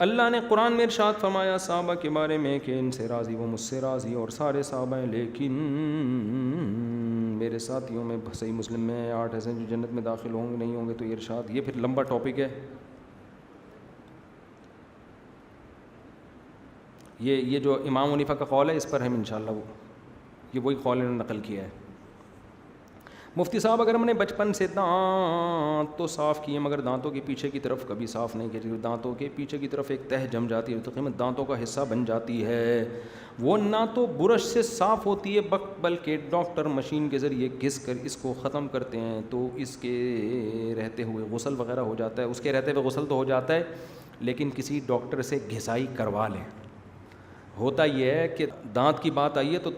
اللہ نے قرآن میں ارشاد فرمایا صحابہ کے بارے میں کہ ان سے راضی وہ مجھ سے راضی اور سارے صحابہ ہیں, لیکن میرے ساتھیوں میں صحیح مسلم میں 8 ایسے جو جنت میں داخل ہوں گے نہیں ہوں گے. تو یہ ارشاد, یہ پھر لمبا ٹاپک ہے. یہ جو امام حنیفہ کا قول ہے اس پر ہم انشاءاللہ یہ وہی قول انہوں نے نقل کیا ہے. مفتی صاحب اگر ہم نے بچپن سے دانت تو صاف کیے مگر دانتوں کے پیچھے کی طرف کبھی صاف نہیں کیے، دانتوں کے پیچھے کی طرف ایک تہ جم جاتی ہے تو قیمت دانتوں کا حصہ بن جاتی ہے، وہ نہ تو برش سے صاف ہوتی ہے بلکہ ڈاکٹر مشین کے ذریعے گھس کر اس کو ختم کرتے ہیں، تو اس کے رہتے ہوئے غسل وغیرہ ہو جاتا ہے، اس کے رہتے ہوئے غسل تو ہو جاتا ہے لیکن کسی ڈاکٹر سے گھسائی کروا لیں۔ ہوتا یہ ہے کہ دانت کی بات آئی ہے تو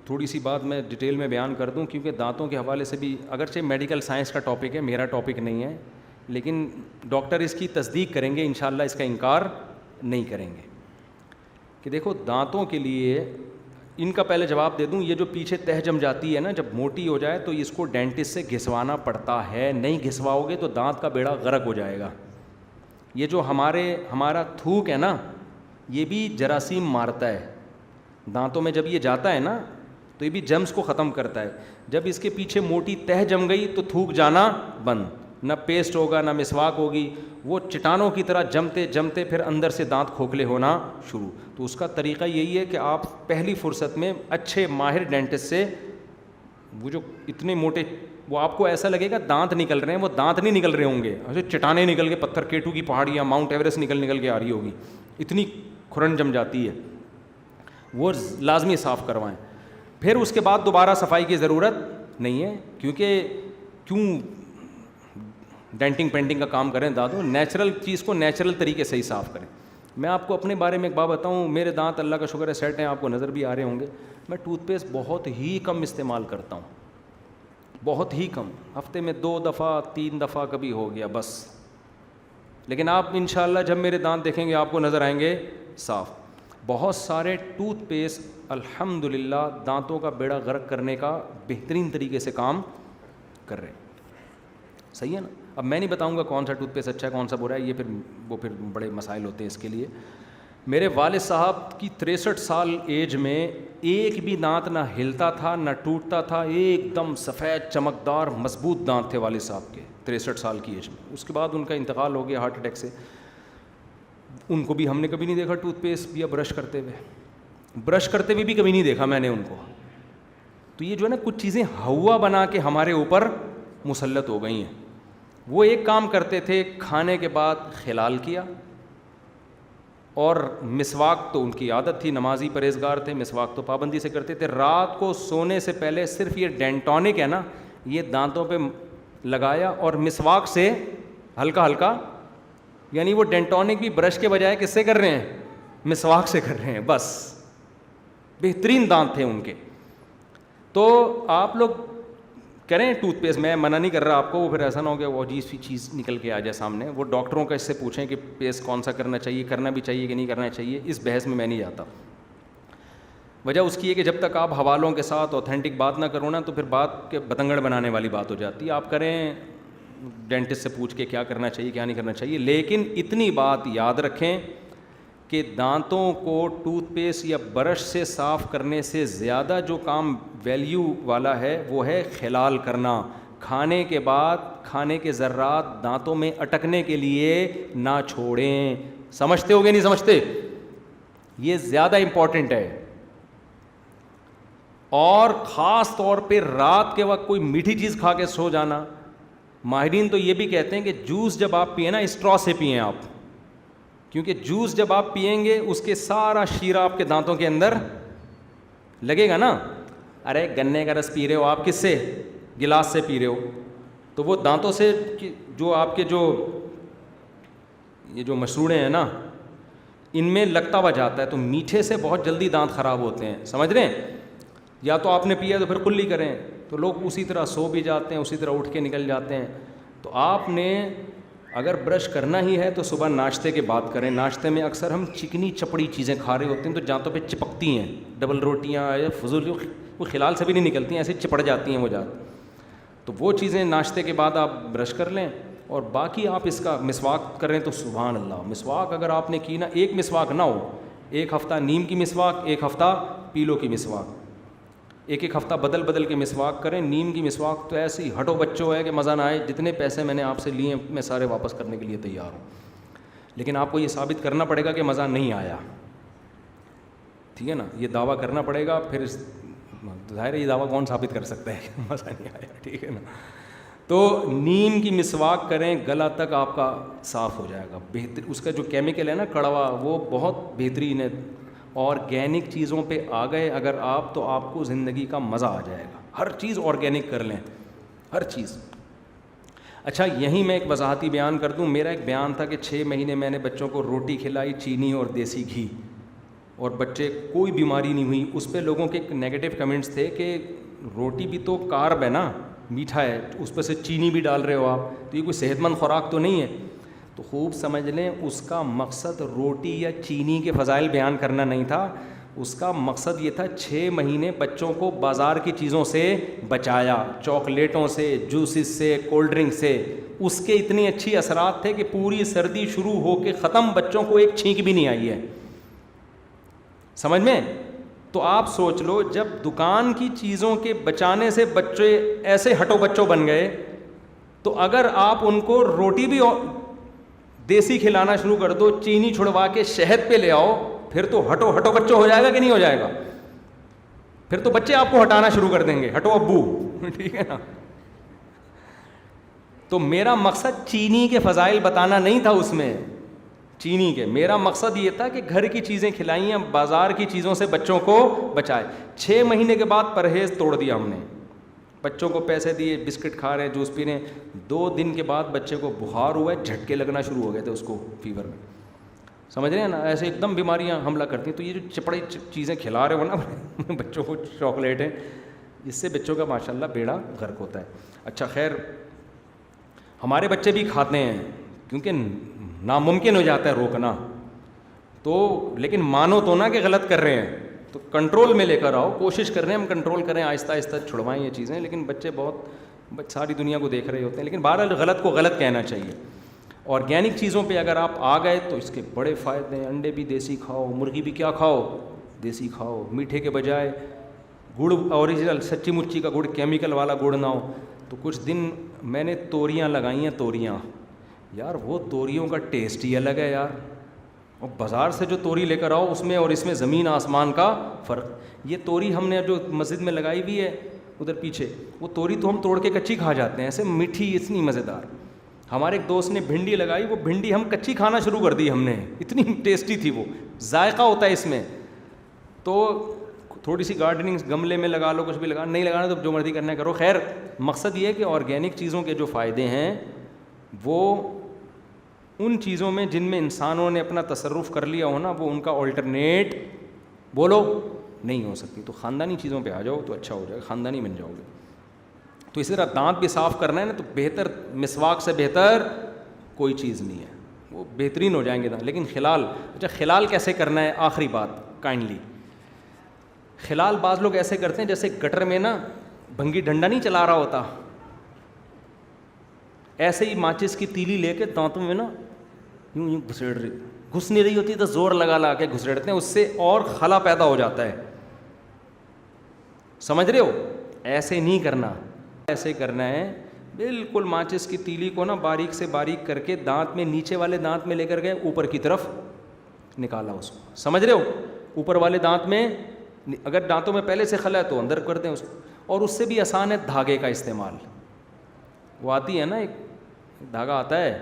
تھوڑی سی بات میں ڈیٹیل میں بیان کر دوں، کیونکہ دانتوں کے حوالے سے بھی اگرچہ میڈیکل سائنس کا ٹاپک ہے، میرا ٹاپک نہیں ہے، لیکن ڈاکٹر اس کی تصدیق کریں گے انشاءاللہ، اس کا انکار نہیں کریں گے کہ دیکھو دانتوں کے لیے ان کا پہلے جواب دے دوں، یہ جو پیچھے تہ جم جاتی ہے نا جب موٹی ہو جائے تو اس کو ڈینٹسٹ سے گھسوانا پڑتا ہے، نہیں گھسواؤ گے تو دانت کا بیڑا غرق ہو جائے گا۔ یہ جو ہمارا تھوک ہے نا یہ بھی جراثیم مارتا ہے، دانتوں میں جب یہ جاتا ہے نا تو یہ بھی جرمز کو ختم کرتا ہے، جب اس کے پیچھے موٹی تہ جم گئی تو تھوک جانا بند، نہ پیسٹ ہوگا نہ مسواک ہوگی، وہ چٹانوں کی طرح جمتے جمتے پھر اندر سے دانت کھوکھلے ہونا شروع۔ تو اس کا طریقہ یہی ہے کہ آپ پہلی فرصت میں اچھے ماہر ڈینٹسٹ سے، وہ جو اتنے موٹے وہ آپ کو ایسا لگے گا دانت نکل رہے ہیں، وہ دانت نہیں نکل رہے ہوں گے، ایسے چٹانیں نکل کے پتھر کیٹو کی پہاڑیاں ماؤنٹ ایوریسٹ نکل کے آ رہی ہوگی، اتنی کھرن جم جاتی ہے، وہ لازمی صاف کروائیں۔ پھر اس کے بعد دوبارہ صفائی کی ضرورت نہیں ہے، کیوں ڈینٹنگ پینٹنگ کا کام کریں دانتوں، نیچرل چیز کو نیچرل طریقے سے ہی صاف کریں۔ میں آپ کو اپنے بارے میں ایک بات بتاؤں، میرے دانت اللہ کا شکر ہے سیٹ ہیں، آپ کو نظر بھی آ رہے ہوں گے، میں ٹوتھ پیسٹ بہت ہی کم استعمال کرتا ہوں، بہت ہی کم، ہفتے میں 2 دفعہ 3 دفعہ کبھی ہو گیا بس، لیکن آپ انشاءاللہ جب میرے دانت دیکھیں گے آپ کو نظر آئیں گے صاف۔ بہت سارے ٹوتھ پیسٹ الحمدللہ دانتوں کا بیڑا غرق کرنے کا بہترین طریقے سے کام کر رہے ہیں، صحیح ہے نا۔ اب میں نہیں بتاؤں گا کون سا ٹوتھ پیسٹ اچھا ہے کون سا برا ہے، یہ پھر بڑے مسائل ہوتے ہیں اس کے لیے۔ میرے والد صاحب کی 63 سال ایج میں ایک بھی دانت نہ ہلتا تھا نہ ٹوٹتا تھا، ایک دم سفید چمکدار مضبوط دانت تھے والد صاحب کے 63 سال کی ایج میں۔ اس کے بعد ان کا انتقال ہو گیا ہارٹ اٹیک سے، ان کو بھی ہم نے کبھی نہیں دیکھا ٹوتھ پیسٹ یا برش کرتے ہوئے بھی کبھی نہیں دیکھا میں نے ان کو۔ تو یہ جو ہے نا کچھ چیزیں ہوا بنا کے ہمارے اوپر مسلط ہو گئی ہیں۔ وہ ایک کام کرتے تھے، کھانے کے بعد خلال کیا، اور مسواک تو ان کی عادت تھی، نمازی پرہیزگار تھے، مسواک تو پابندی سے کرتے تھے۔ رات کو سونے سے پہلے صرف یہ ڈینٹونک ہے نا یہ دانتوں پہ لگایا، اور مسواک سے ہلکا ہلکا، یعنی وہ ڈینٹونک بھی برش کے بجائے کس سے کر رہے ہیں، مسواک سے کر رہے ہیں، بس بہترین دانت تھے ان کے۔ تو آپ لوگ کریں ٹوتھ پیسٹ، میں منع نہیں کر رہا آپ کو، وہ پھر ایسا نہ ہو کہ وہ عجیب سی چیز نکل کے آ جائے سامنے، وہ ڈاکٹروں کا اس سے پوچھیں کہ پیسٹ کون سا کرنا چاہیے، کرنا بھی چاہیے کہ نہیں کرنا چاہیے، اس بحث میں نہیں جاتا۔ وجہ اس کی ہے کہ جب تک آپ حوالوں کے ساتھ اوتھینٹک بات نہ کرو نا تو پھر بات کے بتنگڑ بنانے والی بات ہو جاتی ہے۔ آپ کریں ڈینٹسٹ سے پوچھ کے کیا کرنا چاہیے کیا نہیں کرنا چاہیے، لیکن اتنی بات یاد رکھیں کہ دانتوں کو ٹوتھ پیسٹ یا برش سے صاف کرنے سے زیادہ جو کام ویلیو والا ہے وہ ہے خلال کرنا۔ کھانے کے بعد کھانے کے ذرات دانتوں میں اٹکنے کے لیے نہ چھوڑیں۔ سمجھتے ہو گے نہیں سمجھتے؟ یہ زیادہ امپورٹنٹ ہے، اور خاص طور پہ رات کے وقت کوئی میٹھی چیز کھا کے سو جانا۔ ماہرین تو یہ بھی کہتے ہیں کہ جوس جب آپ پئیں نا اسٹرا سے پئیں آپ، کیونکہ جوس جب آپ پئیں گے اس کے سارا شیرہ آپ کے دانتوں کے اندر لگے گا نا۔ ارے گنے کا رس پی رہے ہو آپ، کس سے؟ گلاس سے پی رہے ہو، تو وہ دانتوں سے جو آپ کے یہ جو مسوڑے ہیں نا ان میں لگتا ہوا جاتا ہے، تو میٹھے سے بہت جلدی دانت خراب ہوتے ہیں، سمجھ رہے ہیں؟ یا تو آپ نے پیا تو پھر کلی کریں، تو لوگ اسی طرح سو بھی جاتے ہیں، اسی طرح اٹھ کے نکل جاتے ہیں۔ تو آپ نے اگر برش کرنا ہی ہے تو صبح ناشتے کے بعد کریں۔ ناشتے میں اکثر ہم چکنی چپڑی چیزیں کھا رہے ہوتے ہیں تو دانتوں پہ چپکتی ہیں، ڈبل روٹیاں یا فضول وہ خلال سے بھی نہیں نکلتی ہیں، ایسے چپڑ جاتی ہیں وہ تو وہ چیزیں ناشتے کے بعد آپ برش کر لیں، اور باقی آپ اس کا مسواک کریں تو سبحان اللہ۔ مسواک اگر آپ نے کی نا، ایک مسواک نہ ہو، ایک ہفتہ نیم کی مسواک، ایک ہفتہ پیلو کی مسواک، ایک ہفتہ بدل بدل کے مسواک کریں۔ نیم کی مسواک تو ایسی ہٹو بچوں ہے کہ مزہ نہ آئے، جتنے پیسے میں نے آپ سے لیے میں سارے واپس کرنے کے لیے تیار ہوں، لیکن آپ کو یہ ثابت کرنا پڑے گا کہ مزہ نہیں آیا، ٹھیک ہے نا، یہ دعویٰ کرنا پڑے گا، پھر ظاہر ہے یہ دعویٰ کون ثابت کر سکتا ہے کہ مزہ نہیں آیا, ٹھیک ہے نا. تو نیم کی مسواک کریں, گلا تک آپ کا صاف ہو جائے گا. بہتر اس کا جو کیمیکل ہے نا کڑوا, وہ بہت بہترین ہے. آرگینک چیزوں پہ آ گئے اگر آپ, تو آپ کو زندگی کا مزہ آ جائے گا. ہر چیز آرگینک کر لیں, ہر چیز. اچھا یہیں میں ایک وضاحتی بیان کر دوں. میرا ایک بیان تھا کہ 6 مہینے میں نے بچوں کو روٹی کھلائی, چینی اور دیسی گھی, اور بچے کوئی بیماری نہیں ہوئی. اس پہ لوگوں کے نیگیٹو کمنٹس تھے کہ روٹی بھی تو کارب ہے نا, میٹھا ہے, اس پہ سے چینی بھی ڈال رہے ہو آپ, تو یہ کوئی صحت مند خوراک تو نہیں ہے. تو خوب سمجھ لیں اس کا مقصد روٹی یا چینی کے فضائل بیان کرنا نہیں تھا. اس کا مقصد یہ تھا 6 مہینے بچوں کو بازار کی چیزوں سے بچایا, چاکلیٹوں سے, جوسز سے, کولڈ ڈرنک سے. اس کے اتنی اچھی اثرات تھے کہ پوری سردی شروع ہو کے ختم بچوں کو ایک چھینک بھی نہیں آئی ہے, سمجھ میں. تو آپ سوچ لو, جب دکان کی چیزوں کے بچانے سے بچے ایسے ہٹو بچوں بن گئے, تو اگر آپ ان کو روٹی بھی دیسی کھلانا شروع کر دو, چینی چھڑوا کے شہد پہ لے آؤ, پھر تو ہٹو ہٹو بچوں ہو جائے گا کہ نہیں ہو جائے گا. پھر تو بچے آپ کو ہٹانا شروع کر دیں گے, ہٹو ابو, ٹھیک ہے نا. تو میرا مقصد چینی کے فضائل بتانا نہیں تھا اس میں, چینی کے. میرا مقصد یہ تھا کہ گھر کی چیزیں کھلائیں, بازار کی چیزوں سے بچوں کو بچائے. 6 مہینے کے بعد پرہیز توڑ دیا ہم نے, بچوں کو پیسے دیے, بسکٹ کھا رہے ہیں, جوس پی رہے ہیں. 2 دن کے بعد بچے کو بخار ہوا ہے, جھٹکے لگنا شروع ہو گئے تھے اس کو, فیور میں, سمجھ رہے ہیں نا. ایسے ایک دم بیماریاں حملہ کرتی ہیں. تو یہ جو چپڑی چیزیں کھلا رہے ہو نا بچوں کو, چاکلیٹ ہیں, اس سے بچوں کا ماشاء اللہ بیڑا غرق ہوتا ہے. اچھا خیر, ہمارے بچے بھی کھاتے ہیں کیونکہ ناممکن ہو جاتا ہے روکنا, تو لیکن مانو تو نا کہ غلط کر رہے ہیں, تو کنٹرول میں لے کر آؤ. کوشش کر رہے ہیں ہم کنٹرول کریں, آہستہ آہستہ چھڑوائیں یہ چیزیں. لیکن بچے بہت ساری دنیا کو دیکھ رہے ہوتے ہیں. لیکن بہرحال غلط کو غلط کہنا چاہیے. آرگینک چیزوں پہ اگر آپ آ گئے تو اس کے بڑے فائدے ہیں. انڈے بھی دیسی کھاؤ, مرغی بھی کیا کھاؤ, دیسی کھاؤ. میٹھے کے بجائے گڑ اوریجنل سچی مچی کا گڑ, کیمیکل والا گڑ نہ ہو. تو کچھ دن میں نے توریاں لگائی ہیں, توریاں یار, وہ توریوں کا ٹیسٹ ہی الگ ہے یار. اور بازار سے جو توری لے کر آؤ اس میں اور اس میں زمین آسمان کا فرق. یہ توری ہم نے جو مسجد میں لگائی ہوئی ہے ادھر پیچھے, وہ توری تو ہم توڑ کے کچی کھا جاتے ہیں, ایسے میٹھی, اتنی مزیدار. ہمارے ایک دوست نے بھنڈی لگائی, وہ بھنڈی ہم کچی کھانا شروع کر دی ہم نے, اتنی ٹیسٹی تھی وہ, ذائقہ ہوتا ہے اس میں. تو تھوڑی سی گارڈننگ گملے میں لگا لو, کچھ بھی لگا, نہیں لگانا تو جو مرضی کرنا کرو. خیر مقصد یہ ہے کہ آرگینک چیزوں کے جو فائدے ہیں وہ ان چیزوں میں جن میں انسانوں نے اپنا تصرف کر لیا ہو نا, وہ ان کا آلٹرنیٹ بولو نہیں ہو سکتی. تو خاندانی چیزوں پہ آ جاؤ تو اچھا ہو جائے گا, خاندانی بن جاؤ گے. تو اسی طرح دانت بھی صاف کرنا ہے نا, تو بہتر مسواک سے بہتر کوئی چیز نہیں ہے, وہ بہترین ہو جائیں گے دانت. لیکن خلال, اچھا خلال کیسے کرنا ہے, آخری بات کائنڈلی. خلال بعض لوگ ایسے کرتے ہیں جیسے گٹر میں نا بھنگی ڈنڈا نہیں چلا رہا ہوتا, ایسے ہی ماچس کی تیلی لے کے دانتوں میں نا یوں یوں گھسیڑ رہی, گھس نہیں رہی ہوتی تو زور لگا کے گھسیڑتے ہیں, اس سے اور خلا پیدا ہو جاتا ہے. سمجھ رہے ہو, ایسے نہیں کرنا. ایسے کرنا ہے بالکل ماچس کی تیلی کو نا باریک سے باریک کر کے دانت میں, نیچے والے دانت میں لے کر گئے, اوپر کی طرف نکالا اس کو. سمجھ رہے ہو, اوپر والے دانت میں, اگر دانتوں میں پہلے سے خلا ہے تو اندر کر دیں اس کو. اور اس سے بھی آسان ہے دھاگے کا استعمال. وہ آتی ہے نا ایک دھاگا آتا ہے,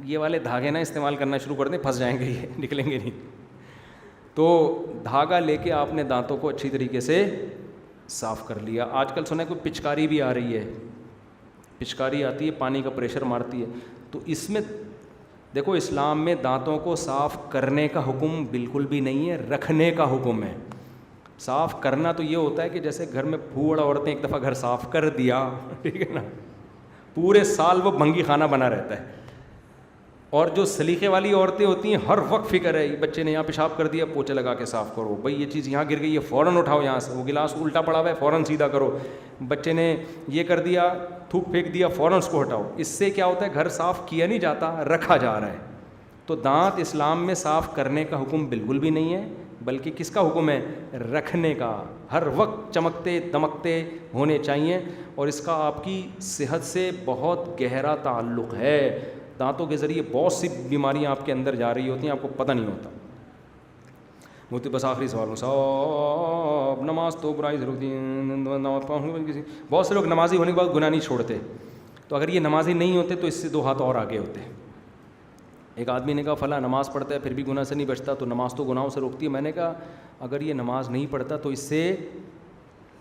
یہ والے دھاگے نا استعمال کرنا شروع کر دیں, پھنس جائیں گے, یہ نکلیں گے نہیں. تو دھاگا لے کے آپ نے دانتوں کو اچھی طریقے سے صاف کر لیا. آج کل سنا ہے کوئی پچکاری بھی آ رہی ہے, پچکاری آتی ہے, پانی کا پریشر مارتی ہے. تو اس میں دیکھو اسلام میں دانتوں کو صاف کرنے کا حکم بالکل بھی نہیں ہے, رکھنے کا حکم ہے. صاف کرنا تو یہ ہوتا ہے کہ جیسے گھر میں پھوڑ عورتیں ایک دفعہ گھر صاف کر دیا, ٹھیک ہے نا, پورے سال وہ بھنگی خانہ بنا رہتا ہے. اور جو سلیقے والی عورتیں ہوتی ہیں ہر وقت فکر ہے, بچے نے یہاں پیشاب کر دیا, پوچھے لگا کے صاف کرو, بھائی یہ چیز یہاں گر گئی ہے فوراً اٹھاؤ یہاں سے, وہ گلاس الٹا پڑا ہوا ہے فوراً سیدھا کرو, بچے نے یہ کر دیا, تھوک پھینک دیا, فوراً اس کو ہٹاؤ. اس سے کیا ہوتا ہے, گھر صاف کیا نہیں جاتا, رکھا جا رہا ہے. تو دانت اسلام میں صاف کرنے کا حکم بالکل بھی نہیں ہے, بلکہ کس کا حکم ہے, رکھنے کا. ہر وقت چمکتے دمکتے ہونے چاہیے, اور اس کا آپ کی صحت سے بہت گہرا تعلق ہے. دانتوں کے ذریعے بہت سی بیماریاں آپ کے اندر جا رہی ہوتی ہیں, آپ کو پتہ نہیں ہوتا. مجھے بس آخری سوال ہوں صاحب نماز تو برائی سے روکتی ہے. بہت سے لوگ نمازی ہونے کے بعد گناہ نہیں چھوڑتے, تو اگر یہ نمازی نہیں ہوتے تو اس سے 2 ہاتھ اور آگے ہوتے. ایک آدمی نے کہا فلاں نماز پڑھتا ہے پھر بھی گناہ سے نہیں بچتا, تو نماز تو گناہوں سے روکتی ہے. میں نے کہا اگر یہ نماز نہیں پڑھتا تو اس سے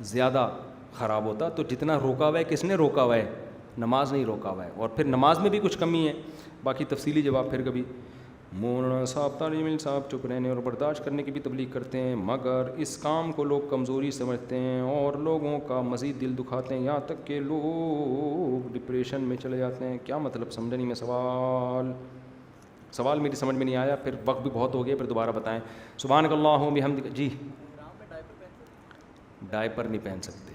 زیادہ خراب ہوتا. تو جتنا روکا ہوا ہے کس نے روکا ہوا ہے؟ نماز نہیں روکا ہوا ہے. اور پھر نماز میں بھی کچھ کمی ہے, باقی تفصیلی جواب پھر کبھی. مولانا صاحب تعلیم صاحب چپ رہنے اور برداشت کرنے کی بھی تبلیغ کرتے ہیں, مگر اس کام کو لوگ کمزوری سمجھتے ہیں اور لوگوں کا مزید دل دکھاتے ہیں, یہاں تک کہ لوگ ڈپریشن میں چلے جاتے ہیں. کیا مطلب سمجھا نہیں میں سوال میری سمجھ میں نہیں آیا, پھر وقت بھی بہت ہو گیا, پھر دوبارہ بتائیں. سبحانک اللہم و بحمدک. جی ڈائپر نہیں پہن سکتے,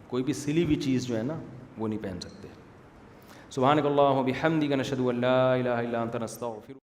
کوئی بھی سلی ہوئی چیز جو ہے نا وہ نہیں پہن سکتے. سبحانک اللہم و بحمدک نشہد ان لا الہ الا انت نستغفرک.